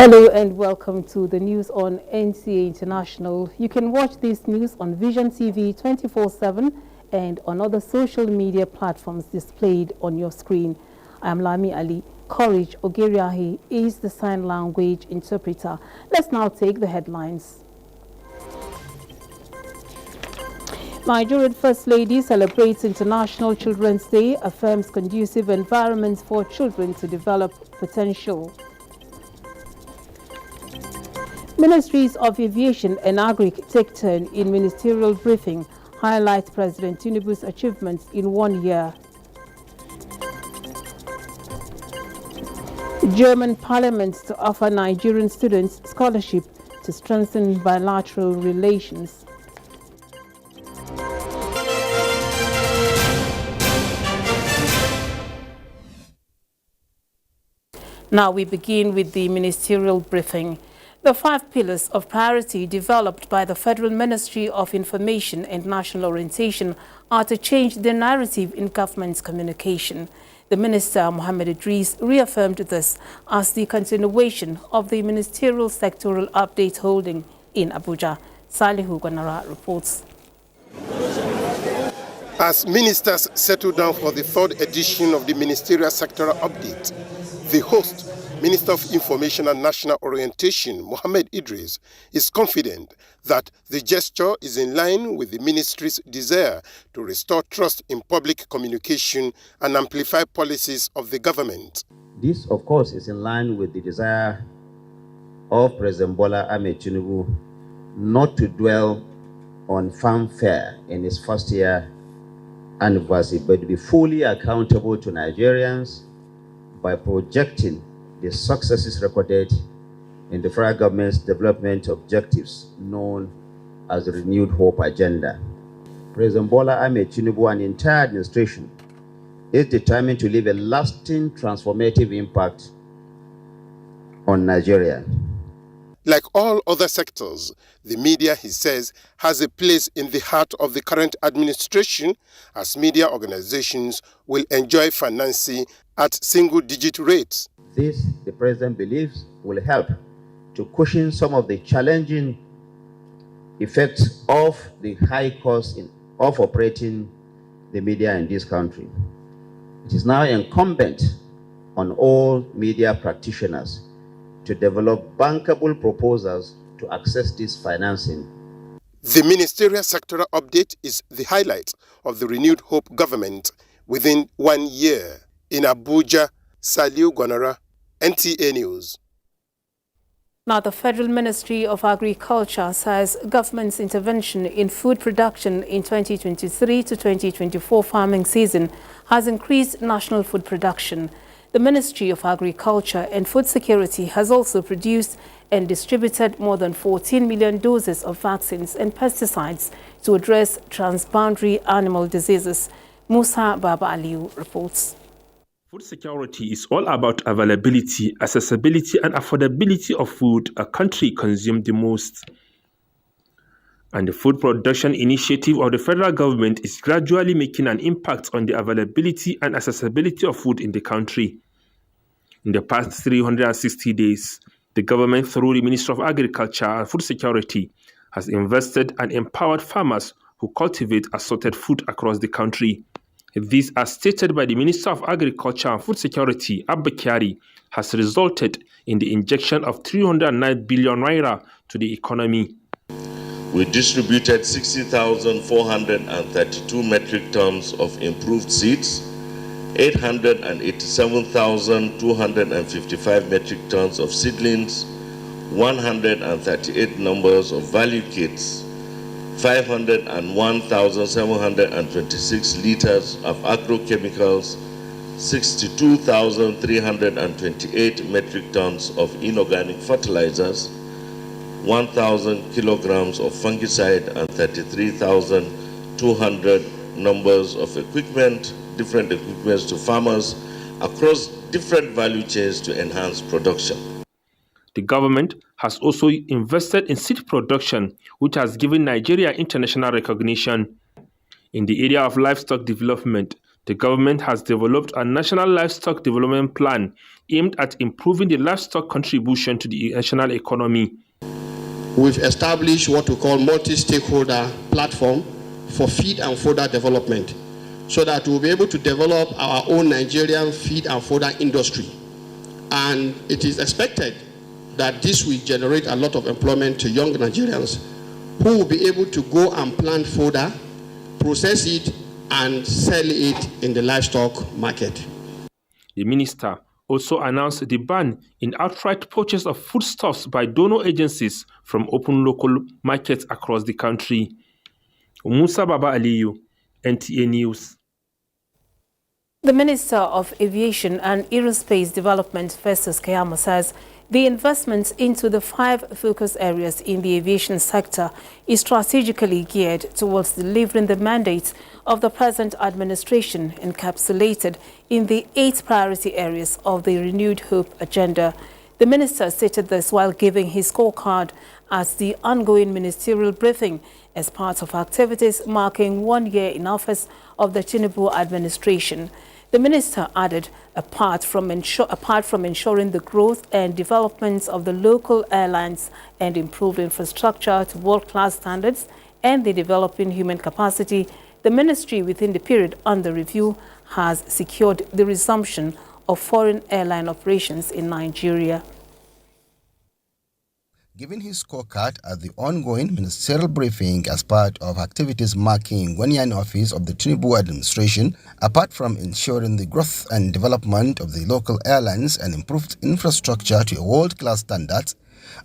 Hello and welcome to the news on NTA International. You can watch this news on Vision TV 24/7 and on other social media platforms displayed on your screen. I am Lami Ali. Courage Ogeriahi is the sign language interpreter. Let's now take the headlines. Nigerian First Lady celebrates International Children's Day, affirms conducive environments for children to develop potential. Ministries of Aviation and Agric take turn in ministerial briefing, highlight President Tinubu's achievements in 1 year. German Parliament to offer Nigerian students scholarship to strengthen bilateral relations. Now we begin with the ministerial briefing. The 5 pillars of priority developed by the Federal Ministry of Information and National Orientation are to change the narrative in government's communication. The Minister, Mohammed Idris, reaffirmed this as the continuation of the ministerial sectoral update holding in Abuja. Salihu Gwanara reports. As ministers settle down for the 3rd edition of the ministerial sectoral update, the host, Minister of Information and National Orientation, Mohammed Idris, is confident that the gesture is in line with the ministry's desire to restore trust in public communication and amplify policies of the government. This, of course, is in line with the desire of President Bola Ahmed Tinubu not to dwell on fanfare in his first year anniversary, but to be fully accountable to Nigerians by projecting the successes recorded in the federal government's development objectives known as the Renewed Hope Agenda. President Bola Ahmed Tinubu and the entire administration is determined to leave a lasting transformative impact on Nigeria. Like all other sectors, the media, he says, has a place in the heart of the current administration, as media organizations will enjoy financing at single-digit rates. This, the president believes, will help to cushion some of the challenging effects of the high cost of operating the media in this country. It is now incumbent on all media practitioners to develop bankable proposals to access this financing. The ministerial sectoral update is the highlight of the Renewed Hope government within 1 year. In Abuja, Saliu Gwanara, NTA News. Now, the Federal Ministry of Agriculture says government's intervention in food production in 2023 to 2024 farming season has increased national food production. The Ministry of Agriculture and Food Security has also produced and distributed more than 14 million doses of vaccines and pesticides to address transboundary animal diseases. Musa Baba Aliu reports. Food security is all about availability, accessibility, and affordability of food a country consumes the most. And the Food Production Initiative of the federal government is gradually making an impact on the availability and accessibility of food in the country. In the past 360 days, the government, through the Ministry of Agriculture and Food Security, has invested and empowered farmers who cultivate assorted food across the country. This, as stated by the Minister of Agriculture and Food Security, Abba Kyari, has resulted in the injection of 309 billion naira to the economy. We distributed 60,432 metric tons of improved seeds, 887,255 metric tons of seedlings, 138 numbers of value kits, 501,726 liters of agrochemicals, 62,328 metric tons of inorganic fertilizers, 1,000 kilograms of fungicide, and 33,200 numbers of different equipments to farmers across different value chains to enhance production. The government has also invested in seed production, which has given Nigeria international recognition. In the area of livestock development, The government has developed a national livestock development plan aimed at improving the livestock contribution to the national economy. We've established what we call multi-stakeholder platform for feed and fodder development, so that we'll be able to develop our own Nigerian feed and fodder industry. And it is expected that this will generate a lot of employment to young Nigerians who will be able to go and plant fodder, process it, and sell it in the livestock market. The minister also announced the ban in outright purchase of foodstuffs by donor agencies from open local markets across the country. Musa Baba Aliyu, NTA News. The Minister of Aviation and Aerospace Development, Festus Keyamo, says the investment into the 5 focus areas in the aviation sector is strategically geared towards delivering the mandates of the present administration encapsulated in the 8 priority areas of the Renewed Hope agenda. The minister stated this while giving his scorecard at the ongoing ministerial briefing as part of activities marking 1 year in office of the Tinubu administration. The minister added, apart from ensuring the growth and development of the local airlines and improved infrastructure to world-class standards and the developing human capacity, the ministry within the period under review has secured the resumption of foreign airline operations in Nigeria. Giving his scorecard at the ongoing ministerial briefing as part of activities marking 1 year in office of the Tinubu administration, apart from ensuring the growth and development of the local airlines and improved infrastructure to a world-class standards,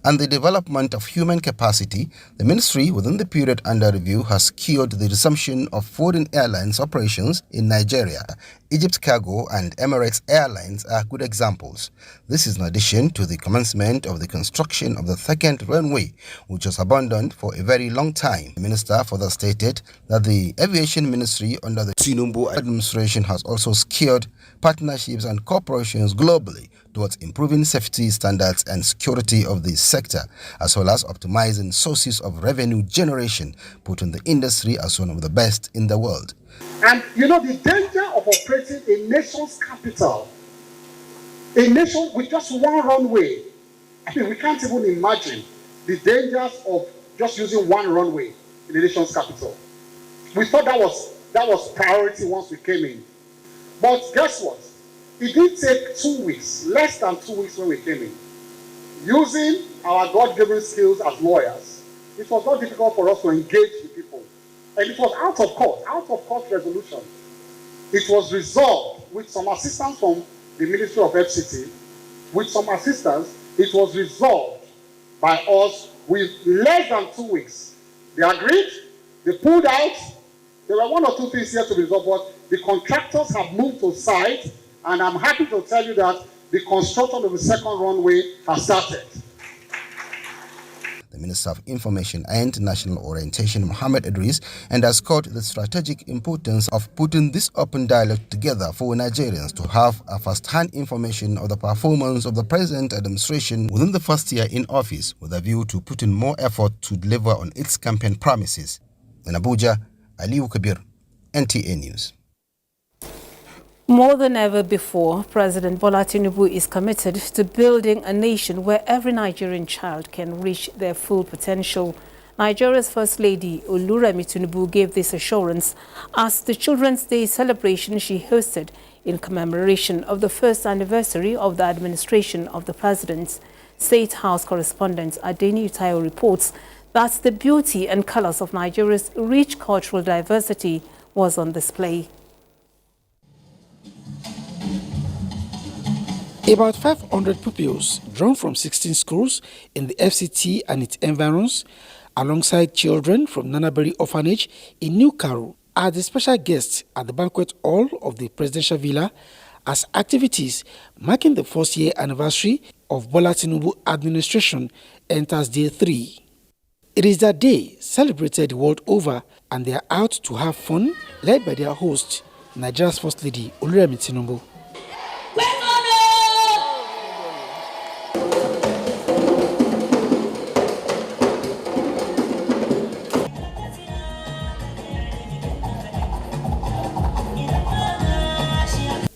and the development of human capacity, the ministry within the period under review has secured the resumption of foreign airlines operations in Nigeria. Egypt Cargo and Emirates Airlines are good examples. This is in addition to the commencement of the construction of the second runway, which was abandoned for a very long time. The minister further stated that the aviation ministry under the Tinubu administration has also secured partnerships and corporations globally towards improving safety standards and security of the sector, as well as optimizing sources of revenue generation, putting the industry as one of the best in the world. And you know the danger of operating a nation's capital, a nation with just one runway. I mean, we can't even imagine the dangers of just using one runway in the nation's capital. We thought that was priority once we came in. But guess what? It did take 2 weeks, less than 2 weeks when we came in. Using our God-given skills as lawyers, it was not difficult for us to engage with people. And it was out of court resolution. It was resolved with some assistance from the Ministry of FCT. With some assistance, it was resolved by us with less than 2 weeks. They agreed, they pulled out. There were 1 or 2 things here to resolve, but the contractors have moved to site, and I'm happy to tell you that the construction of the second runway has started. The Minister of Information and National Orientation, Mohammed Idris, underscored the strategic importance of putting this open dialogue together for Nigerians to have a first-hand information of the performance of the present administration within the first year in office, with a view to putting more effort to deliver on its campaign promises. In Abuja, Aliyu Kabir, NTA News. More than ever before, President Bola Tinubu is committed to building a nation where every Nigerian child can reach their full potential. Nigeria's First Lady Oluremi Tinubu gave this assurance as the Children's Day celebration she hosted in commemoration of the first anniversary of the administration of the President. State House correspondent Adeni Utayo reports that the beauty and colors of Nigeria's rich cultural diversity was on display. About 500 pupils drawn from 16 schools in the FCT and its environs, alongside children from Nanaberi Orphanage in New Karu, are the special guests at the banquet hall of the Presidential Villa as activities marking the first year anniversary of Bola Tinubu administration enters day 3. It is that day celebrated the world over, and they are out to have fun, led by their host, Nigeria's First Lady Oluremi Tinubu.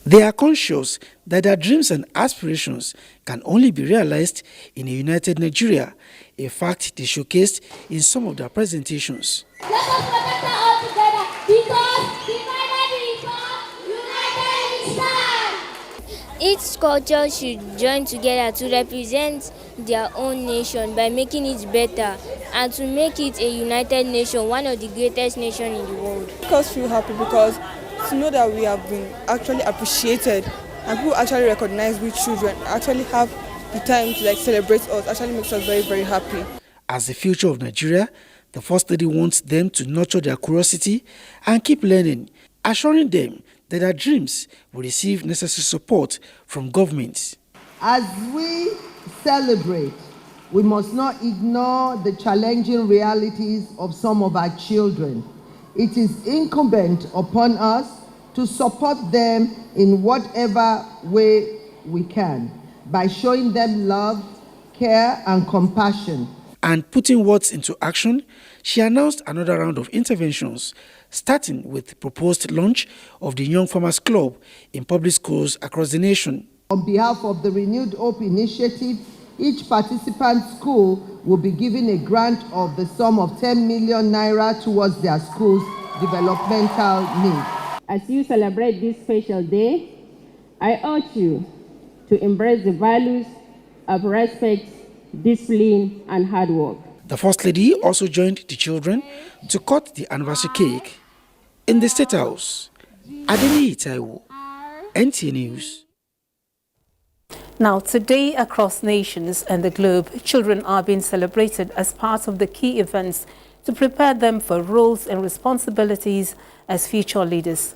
They are conscious that their dreams and aspirations can only be realized in a united Nigeria, a fact they showcased in some of their presentations. Let us protect her all together because divided we fall, united we stand. Each culture should join together to represent their own nation by making it better and to make it a united nation, one of the greatest nations in the world. Make us feel happy because to know that we have been actually appreciated and people actually recognize we children actually have the time to celebrate us actually makes us very, very happy. As the future of Nigeria, the First Lady wants them to nurture their curiosity and keep learning, assuring them that their dreams will receive necessary support from governments. As we celebrate, we must not ignore the challenging realities of some of our children. It is incumbent upon us to support them in whatever way we can by showing them love, care, and compassion. And putting words into action, she announced another round of interventions, starting with the proposed launch of the Young Farmers Club in public schools across the nation. On behalf of the Renewed Hope Initiative, each participant school will be given a grant of the sum of 10 million naira towards their school's developmental needs. As you celebrate this special day, I urge you to embrace the values of respect, discipline, and hard work. The First Lady also joined the children to cut the anniversary cake in the State House. NTAi, NTA News. Now, today across nations and the globe, children are being celebrated as part of the key events to prepare them for roles and responsibilities as future leaders.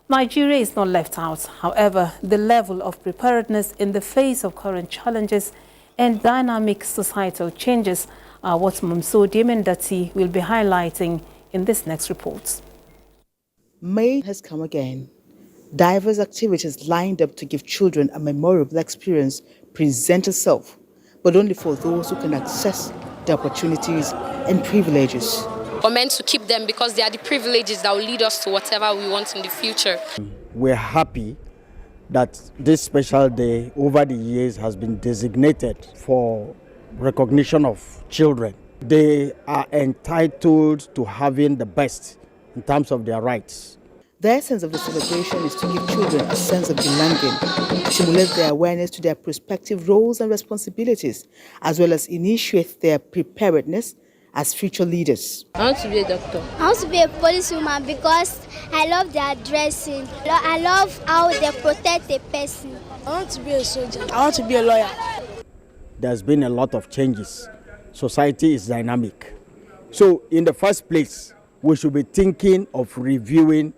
Nigeria is not left out. However, the level of preparedness in the face of current challenges and dynamic societal changes are what Mumso Diemendati will be highlighting in this next report. May has come again. Diverse activities lined up to give children a memorable experience present itself, but only for those who can access the opportunities and privileges. We're meant to keep them because they are the privileges that will lead us to whatever we want in the future. We're happy that this special day over the years has been designated for recognition of children. They are entitled to having the best in terms of their rights. The essence of the celebration is to give children a sense of belonging, stimulate their awareness to their prospective roles and responsibilities, as well as initiate their preparedness as future leaders. I want to be a doctor. I want to be a policewoman because I love their dressing. I love how they protect a person. I want to be a soldier. I want to be a lawyer. There's been a lot of changes. Society is dynamic. So in the first place, we should be thinking of reviewing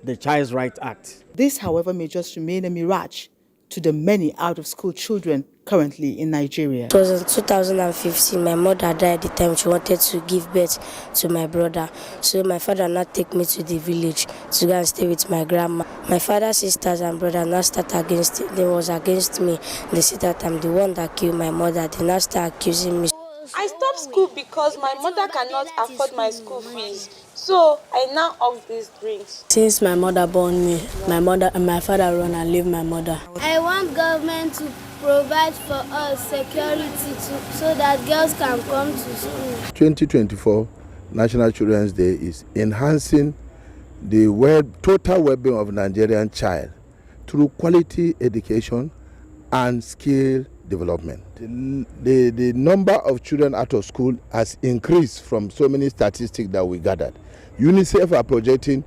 the Child's Rights Act. This, however, may just remain a mirage to the many out-of-school children currently in Nigeria. It was in 2015. My mother died at the time. She wanted to give birth to my brother. So my father now take me to the village to go and stay with my grandma. My father's sisters and brother now start against it. They was against me. They said that I'm the one that killed my mother. They now start accusing me. I stopped school because my mother cannot afford my school fees. So I now hug these drinks. Since my mother born me, my mother and my father run and leave my mother. I want government to provide for us security so that girls can come to school. 2024 National Children's Day is enhancing the total well-being of Nigerian child through quality education and skill development. The number of children out of school has increased from so many statistics that we gathered. UNICEF are projecting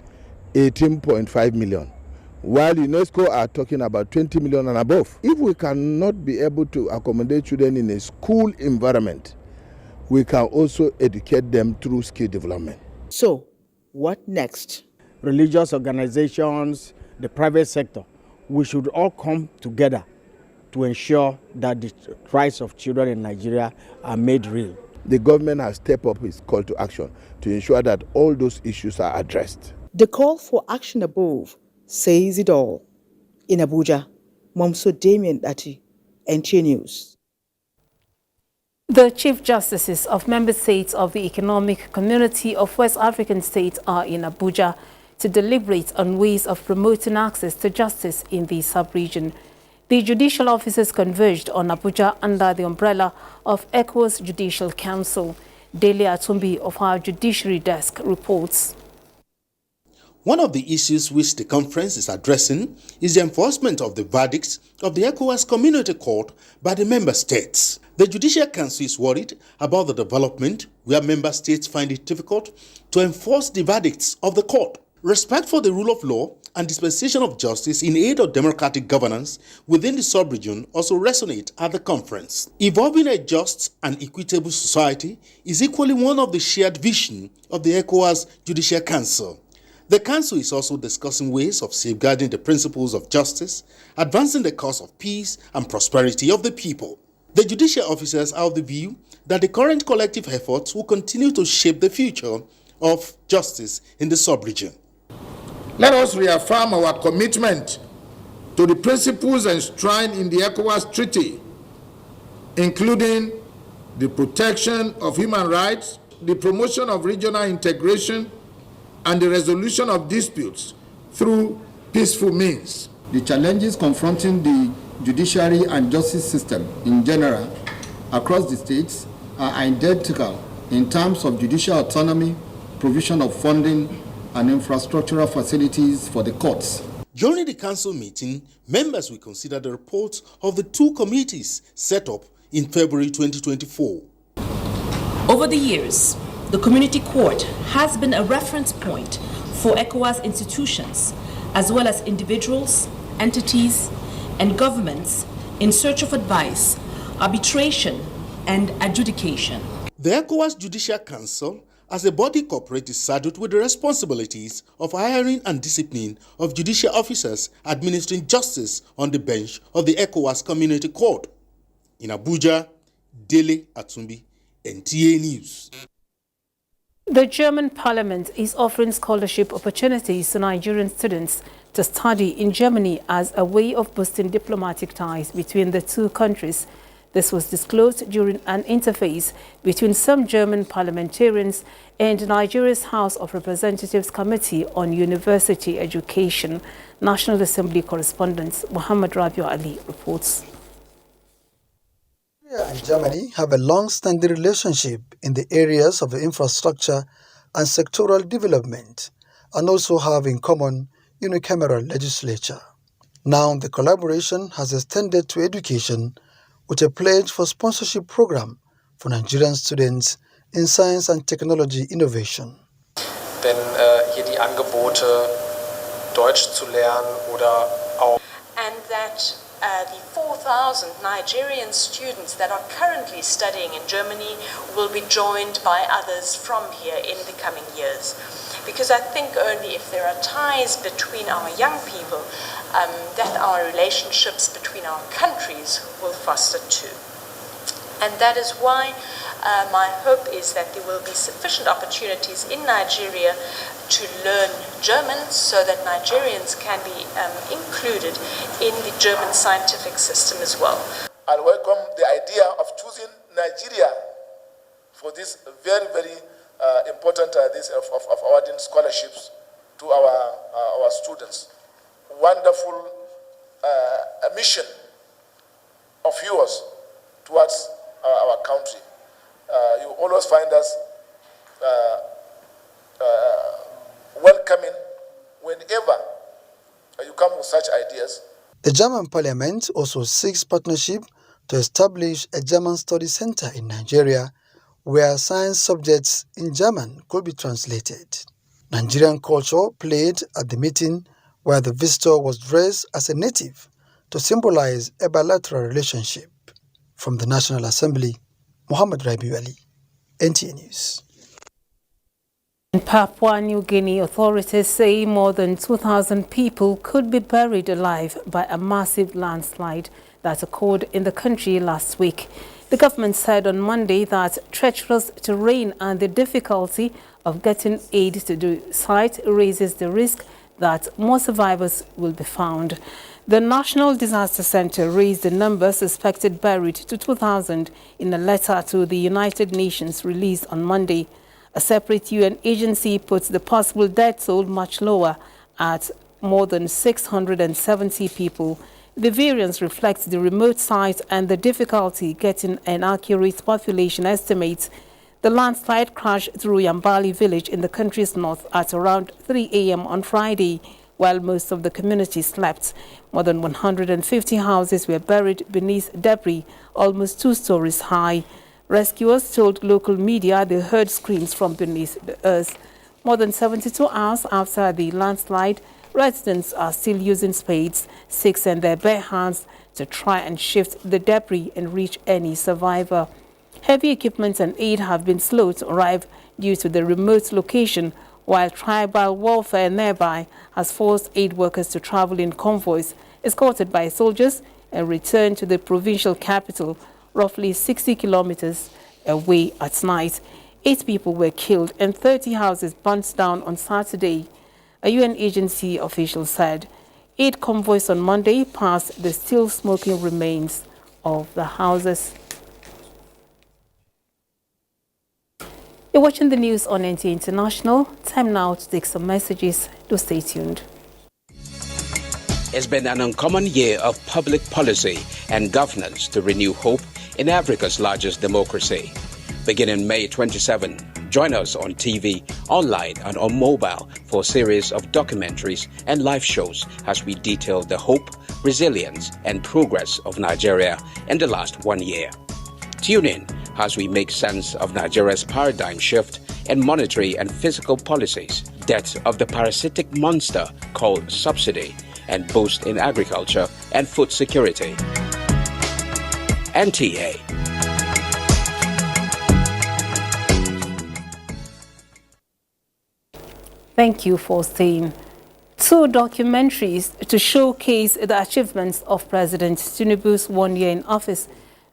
18.5 million, while UNESCO are talking about 20 million and above. If we cannot be able to accommodate children in a school environment, we can also educate them through skill development. So, what next? Religious organizations, the private sector, we should all come together to ensure that the rights of children in Nigeria are made real. The government has stepped up its call to action to ensure that all those issues are addressed. The call for action above says it all. In Abuja, Mumso Diemendati, NTA News. The Chief Justices of member states of the Economic Community of West African States are in Abuja to deliberate on ways of promoting access to justice in the sub-region. The judicial officers converged on Abuja under the umbrella of ECOWAS Judicial Council. Dele Atumbi of our Judiciary Desk reports. One of the issues which the conference is addressing is the enforcement of the verdicts of the ECOWAS Community Court by the member states. The Judicial Council is worried about the development where member states find it difficult to enforce the verdicts of the court. Respect for the rule of law and dispensation of justice in aid of democratic governance within the sub-region also resonate at the conference. Evolving a just and equitable society is equally one of the shared vision of the ECOWAS Judicial Council. The Council is also discussing ways of safeguarding the principles of justice, advancing the cause of peace and prosperity of the people. The judicial officers are of the view that the current collective efforts will continue to shape the future of justice in the sub-region. Let us reaffirm our commitment to the principles enshrined in the ECOWAS Treaty, including the protection of human rights, the promotion of regional integration, and the resolution of disputes through peaceful means. The challenges confronting the judiciary and justice system in general across the states are identical in terms of judicial autonomy, provision of funding, and infrastructural facilities for the courts. During the council meeting, members will consider the reports of the two committees set up in February 2024. Over the years, the Community Court has been a reference point for ECOWAS institutions, as well as individuals, entities, and governments in search of advice, arbitration, and adjudication. The ECOWAS Judicial Council, as a body corporate, is saddled with the responsibilities of hiring and discipline of judicial officers administering justice on the bench of the ECOWAS Community Court. In Abuja, Dele Atumbi, NTA News. The German Parliament is offering scholarship opportunities to Nigerian students to study in Germany as a way of boosting diplomatic ties between the two countries. This was disclosed during an interface between some German parliamentarians and Nigeria's House of Representatives Committee on University Education. National Assembly correspondent Muhammad Rabiu Ali reports. Nigeria and Germany have a long-standing relationship in the areas of infrastructure and sectoral development, and also have in common unicameral legislature. Now the collaboration has extended to education with a pledge for sponsorship program for Nigerian students in science and technology innovation. Wenn hier die Angebote Deutsch zu lernen oder auch and that the 4,000 Nigerian students that are currently studying in Germany will be joined by others from here in the coming years. Because I think only if there are ties between our young people, that our relationships between our countries will foster too. And that is why my hope is that there will be sufficient opportunities in Nigeria to learn German so that Nigerians can be included in the German scientific system as well. I welcome the idea of choosing Nigeria for this very, very important of awarding scholarships to our students. Wonderful mission of yours towards our country. You always find us welcoming whenever you come with such ideas. The German parliament also seeks partnership to establish a German study center in Nigeria where science subjects in German could be translated. Nigerian culture played at the meeting where the visitor was dressed as a native to symbolize a bilateral relationship. From the National Assembly, Muhammad Rabiu Ali, NTA News. In Papua New Guinea, authorities say more than 2,000 people could be buried alive by a massive landslide that occurred in the country last week. The government said on Monday that treacherous terrain and the difficulty of getting aid to the site raises the risk that more survivors will be found. The National Disaster Center raised the number suspected buried to 2,000 in a letter to the United Nations released on Monday. A separate UN agency puts the possible death toll much lower at more than 670 people. The variance reflects the remote site and the difficulty getting an accurate population estimate. The landslide crashed through Yambali village in the country's north at around 3 a.m. on Friday, while most of the community slept. More than 150 houses were buried beneath debris, almost 2 stories high. Rescuers told local media they heard screams from beneath the earth. More than 72 hours after the landslide, residents are still using spades, sticks and their bare hands to try and shift the debris and reach any survivor. Heavy equipment and aid have been slow to arrive due to the remote location, while tribal warfare nearby has forced aid workers to travel in convoys escorted by soldiers and return to the provincial capital, roughly 60 kilometers away at night. 8 people were killed and 30 houses burnt down on Saturday. A UN agency official said 8 convoys on Monday passed the still smoking remains of the houses. You're watching the news on NTA International. Time now to take some messages. Do stay tuned. It's been an uncommon year of public policy and governance to renew hope in Africa's largest democracy. Beginning May 27, join us on TV, online and on mobile for a series of documentaries and live shows as we detail the hope, resilience and progress of Nigeria in the last 1 year. Tune in as we make sense of Nigeria's paradigm shift in monetary and fiscal policies, death of the parasitic monster called subsidy, and boost in agriculture and food security. NTA. Thank you for staying. 2 documentaries to showcase the achievements of President Tinubu's 1 year in office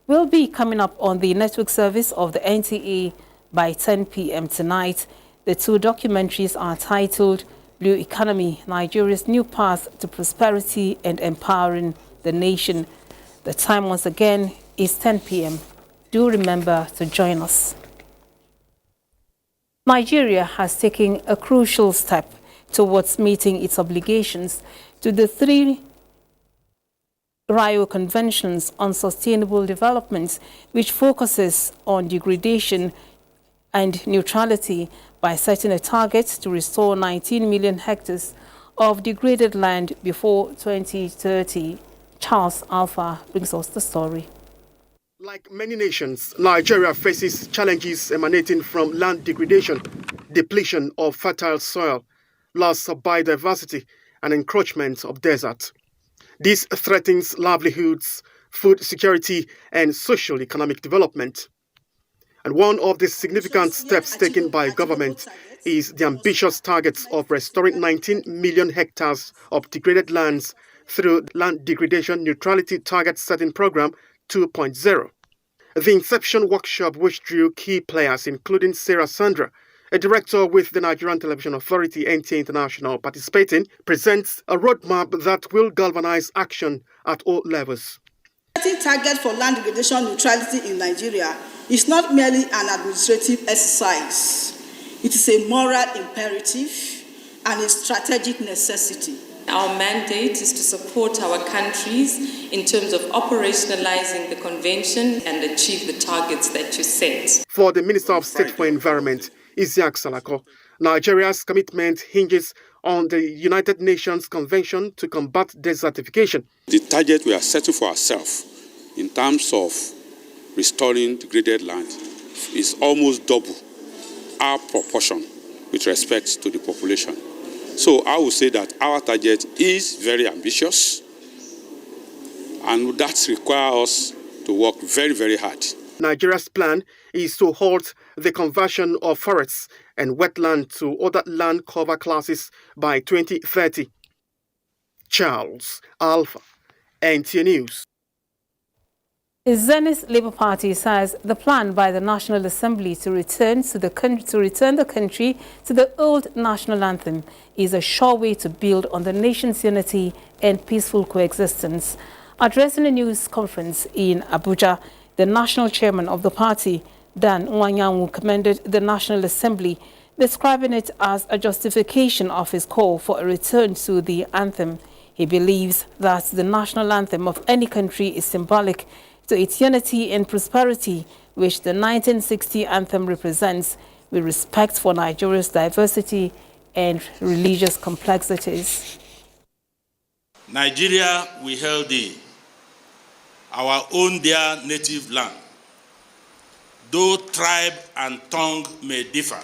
will be coming up on the network service of the NTA by 10 p.m. tonight. The 2 documentaries are titled Blue Economy, Nigeria's New Path to Prosperity and Empowering the Nation. The time once again is 10 p.m. Do remember to join us. Nigeria has taken a crucial step towards meeting its obligations to the 3 Rio Conventions on Sustainable Development, which focuses on degradation and neutrality by setting a target to restore 19 million hectares of degraded land before 2030. Charles Alpha brings us the story. Like many nations, Nigeria faces challenges emanating from land degradation, depletion of fertile soil, loss of biodiversity, and encroachment of desert. This threatens livelihoods, food security, and social-economic development. And one of the significant steps taken by government is the ambitious targets of restoring 19 million hectares of degraded lands through Land Degradation Neutrality Target Setting Program 2.0. The Inception workshop, which drew key players including Sarah Sandra, a director with the Nigerian Television Authority NTA International participating, presents a roadmap that will galvanize action at all levels. Setting target for land degradation neutrality in Nigeria is not merely an administrative exercise. It is a moral imperative and a strategic necessity. Our mandate is to support our countries in terms of operationalizing the convention and achieve the targets that you set. For the Minister of State for Environment, Isiaq Salako, Nigeria's commitment hinges on the United Nations Convention to combat desertification. The target we are setting for ourselves in terms of restoring degraded land is almost double our proportion with respect to the population. So I would say that our target is very ambitious, and that requires us to work very, very hard. Nigeria's plan is to halt the conversion of forests and wetland to other land cover classes by 2030. Charles Alpha, NTA News. The Zenith Labour Party says the plan by the National Assembly to return the country to the old national anthem is a sure way to build on the nation's unity and peaceful coexistence. Addressing a news conference in Abuja, the national chairman of the party, Dan Nwanyanwu commended the National Assembly, describing it as a justification of his call for a return to the anthem. He believes that the national anthem of any country is symbolic to its unity and prosperity, which the 1960 anthem represents, with respect for Nigeria's diversity and religious complexities. Nigeria, we hail thee, our own dear native land. Though tribe and tongue may differ,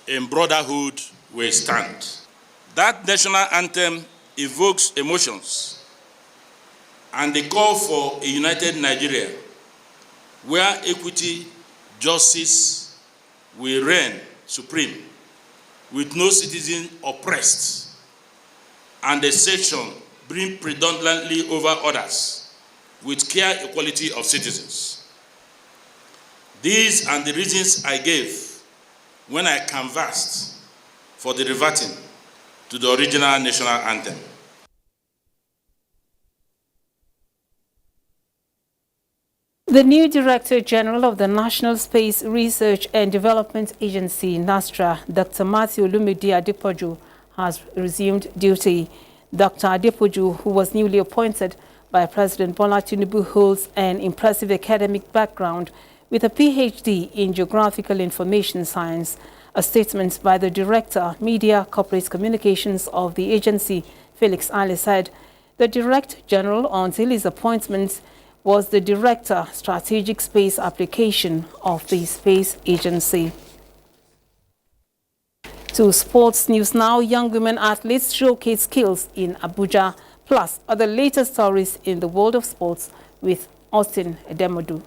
in brotherhood we stand. That national anthem evokes emotions and the call for a united Nigeria where equity, justice will reign supreme, with no citizen oppressed and a section being predominantly over others, with clear equality of citizens. These are the reasons I gave when I canvassed for the reverting to the original national anthem. The new Director General of the National Space Research and Development Agency, NASTRA, Dr. Matthew Olumide Adepoju, has resumed duty. Dr. Adepoju, who was newly appointed by President Bola Tinubu, holds an impressive academic background with a PhD in Geographical Information Science. A statement by the Director, Media Corporate Communications of the agency, Felix Ali, said the Director General, until his appointment, was the Director, Strategic Space Application of the Space Agency. To sports news now, young women athletes showcase skills in Abuja, plus other latest stories in the world of sports with Austin Edemodu.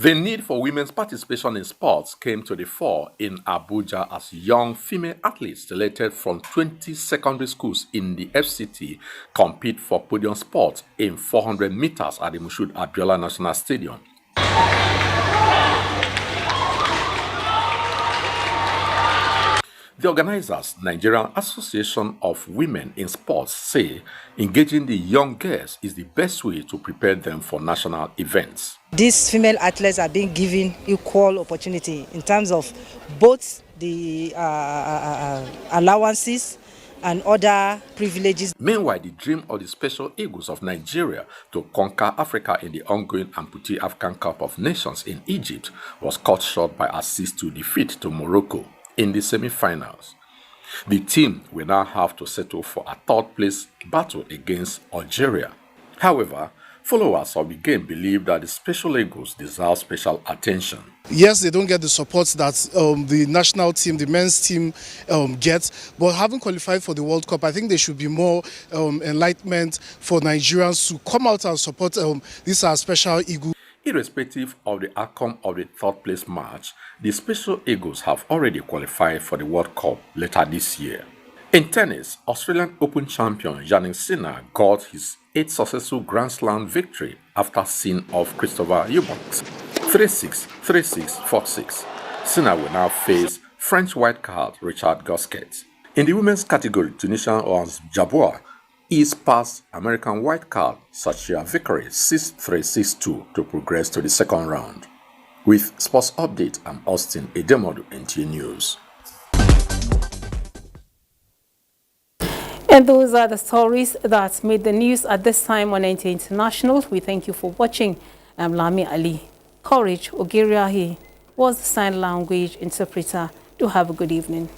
The need for women's participation in sports came to the fore in Abuja as young female athletes selected from 20 secondary schools in the FCT compete for podium sports in 400 meters at the Moshood Abiola National Stadium. The organizers, Nigerian Association of Women in Sports, say engaging the young girls is the best way to prepare them for national events. These female athletes are being given equal opportunity in terms of both the allowances and other privileges. Meanwhile, the dream of the Special Eagles of Nigeria to conquer Africa in the ongoing Amputee African Cup of Nations in Egypt was cut short by a 6-2 defeat to Morocco in the semi-finals. The team will now have to settle for a third-place battle against Algeria. However, followers of the game believe that the Special Eagles deserve special attention. Yes, they don't get the support that the national team, the men's team gets, but having qualified for the World Cup, I think there should be more enlightenment for Nigerians to come out and support these are Special Eagles. Irrespective of the outcome of the third-place match, the Special Eagles have already qualified for the World Cup later this year. In tennis, Australian Open champion Jannik Sinner got his 8th successful Grand Slam victory after seeing off Christopher Eubanks 3-6, 3-6, 4-6. Sinner will now face French wildcard Richard Gasquet. In the women's category, Tunisian Orange Jabois is past American wildcard Sachia Vickery 6-3, 6-2 to progress to the second round. With Sports Update, I'm Austin Edemodu, NTA News. And those are the stories that made the news at this time on NTA International. We thank you for watching. I'm Lami Ali. Courage Ogiriahi was the sign language interpreter. Do have a good evening.